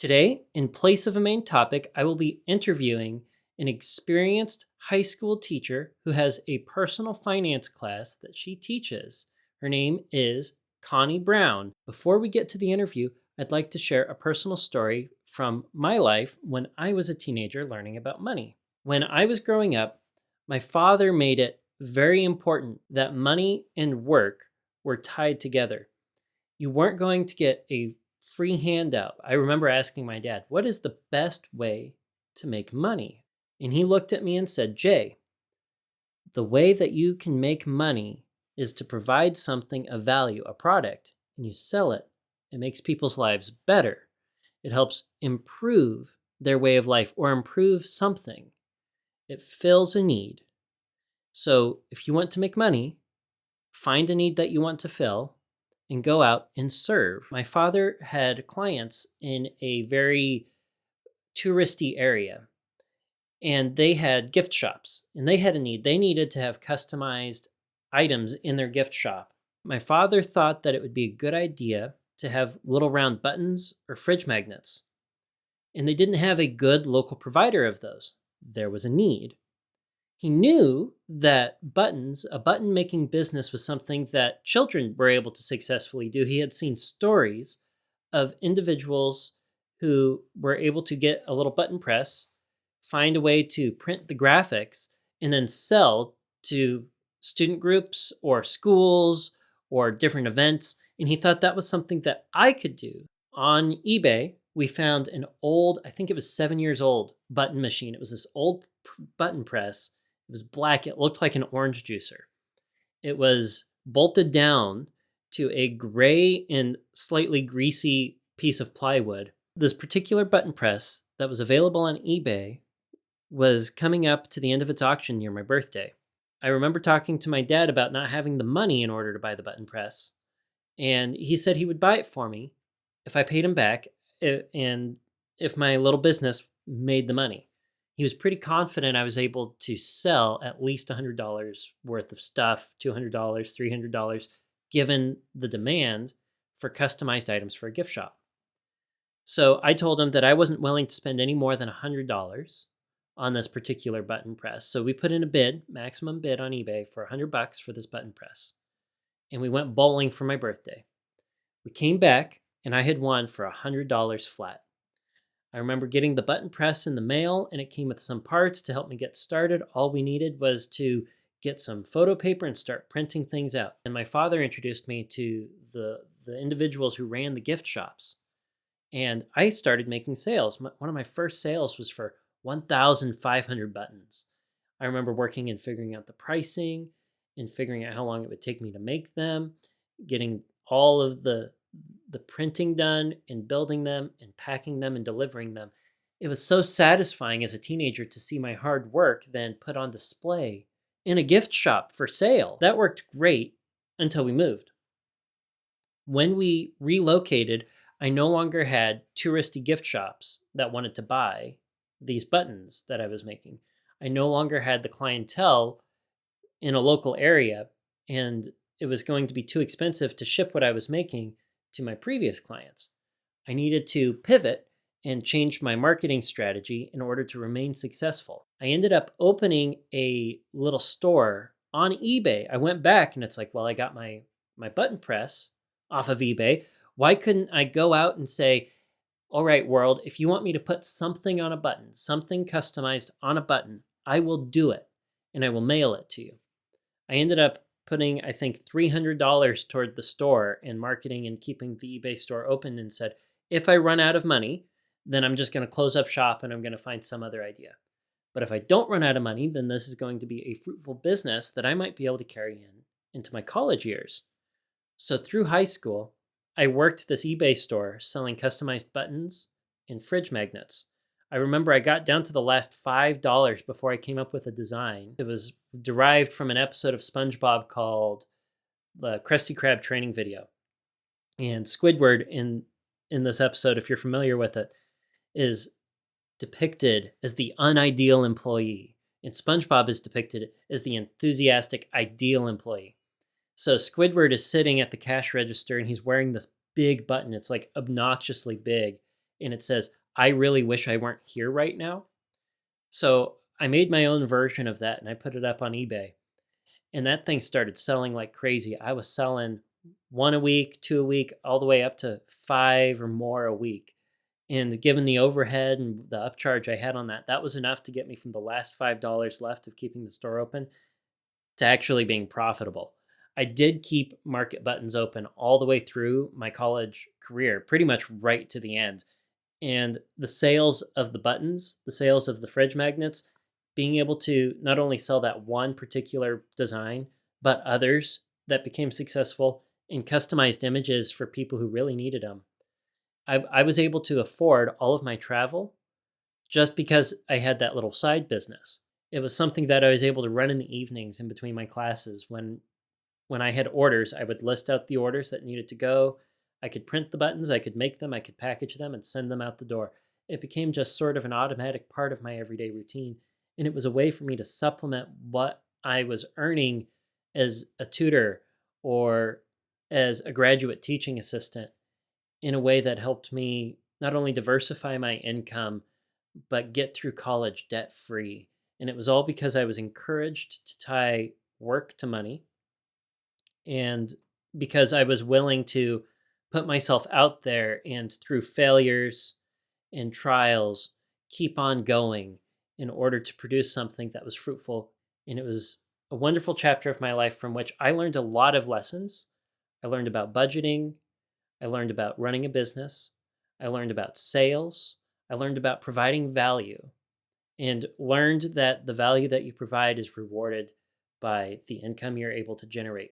Today, in place of a main topic, I will be interviewing an experienced high school teacher who has a personal finance class that she teaches. Her name is Connie Brown. Before we get to the interview, I'd like to share a personal story from my life when I was a teenager learning about money. When I was growing up, my father made it very important that money and work were tied together. You weren't going to get a free handout. I remember asking my dad, "What is the best way to make money?" And he looked at me and said, "Jay, the way that you can make money is to provide something of value, a product, and you sell it. It makes people's lives better. It helps improve their way of life or improve something. It fills a need. So if you want to make money, find a need that you want to fill and go out and serve." My father had clients in a very touristy area, and they had gift shops, and they had a need. They needed to have customized items in their gift shop. My father thought that it would be a good idea to have little round buttons or fridge magnets, and they didn't have a good local provider of those. There was a need. He knew that a button making business was something that children were able to successfully do. He had seen stories of individuals who were able to get a little button press, find a way to print the graphics, and then sell to student groups or schools or different events. And he thought that was something that I could do. On eBay, we found an old, I think it was 7 years old, button machine. It was this old button press. It was black. It looked like an orange juicer. It was bolted down to a gray and slightly greasy piece of plywood. This particular button press that was available on eBay was coming up to the end of its auction near my birthday. I remember talking to my dad about not having the money in order to buy the button press, and he said he would buy it for me if I paid him back and if my little business made the money. He was pretty confident I was able to sell at least $100 worth of stuff, $200, $300, given the demand for customized items for a gift shop. So I told him that I wasn't willing to spend any more than $100 on this particular button press. So we put in a bid, maximum bid on eBay for $100 for this button press. And we went bowling for my birthday. We came back and I had won for $100 flat. I remember getting the button press in the mail, and it came with some parts to help me get started. All we needed was to get some photo paper and start printing things out. And my father introduced me to the individuals who ran the gift shops. And I started making sales. One of my first sales was for 1,500 buttons. I remember working and figuring out the pricing and figuring out how long it would take me to make them, getting all of the printing done and building them and packing them and delivering them. It was so satisfying as a teenager to see my hard work then put on display in a gift shop for sale. That worked great until we moved. When we relocated, I no longer had touristy gift shops that wanted to buy these buttons that I was making. I no longer had the clientele in a local area, and it was going to be too expensive to ship what I was making to my previous clients. I needed to pivot and change my marketing strategy in order to remain successful. I ended up opening a little store on eBay. I went back and it's like, well, I got my button press off of eBay. Why couldn't I go out and say, all right, world, if you want me to put something on a button, something customized on a button, I will do it and I will mail it to you. I ended up putting, I think, $300 toward the store and marketing and keeping the eBay store open, and said, if I run out of money, then I'm just going to close up shop and I'm going to find some other idea. But if I don't run out of money, then this is going to be a fruitful business that I might be able to carry into my college years. So through high school, I worked this eBay store selling customized buttons and fridge magnets. I remember I got down to the last $5 before I came up with a design. It was derived from an episode of SpongeBob called the Krusty Krab training video. And Squidward in this episode, if you're familiar with it, is depicted as the unideal employee. And SpongeBob is depicted as the enthusiastic, ideal employee. So Squidward is sitting at the cash register and he's wearing this big button. It's like obnoxiously big. and it says, "I really wish I weren't here right now." So I made my own version of that and I put it up on eBay. And that thing started selling like crazy. I was selling one a week, two a week, all the way up to five or more a week. And given the overhead and the upcharge I had on that, that was enough to get me from the last $5 left of keeping the store open to actually being profitable. I did keep market buttons open all the way through my college career, pretty much right to the end. And the sales of the buttons, the sales of the fridge magnets, being able to not only sell that one particular design, but others that became successful in customized images for people who really needed them. I was able to afford all of my travel just because I had that little side business. It was something that I was able to run in the evenings in between my classes when I had orders, I would list out the orders that needed to go. I could print the buttons, I could make them, I could package them and send them out the door. It became just sort of an automatic part of my everyday routine. And it was a way for me to supplement what I was earning as a tutor or as a graduate teaching assistant in a way that helped me not only diversify my income, but get through college debt free. And it was all because I was encouraged to tie work to money and because I was willing to put myself out there and through failures and trials, keep on going in order to produce something that was fruitful. And it was a wonderful chapter of my life from which I learned a lot of lessons. I learned about budgeting. I learned about running a business. I learned about sales. I learned about providing value and learned that the value that you provide is rewarded by the income you're able to generate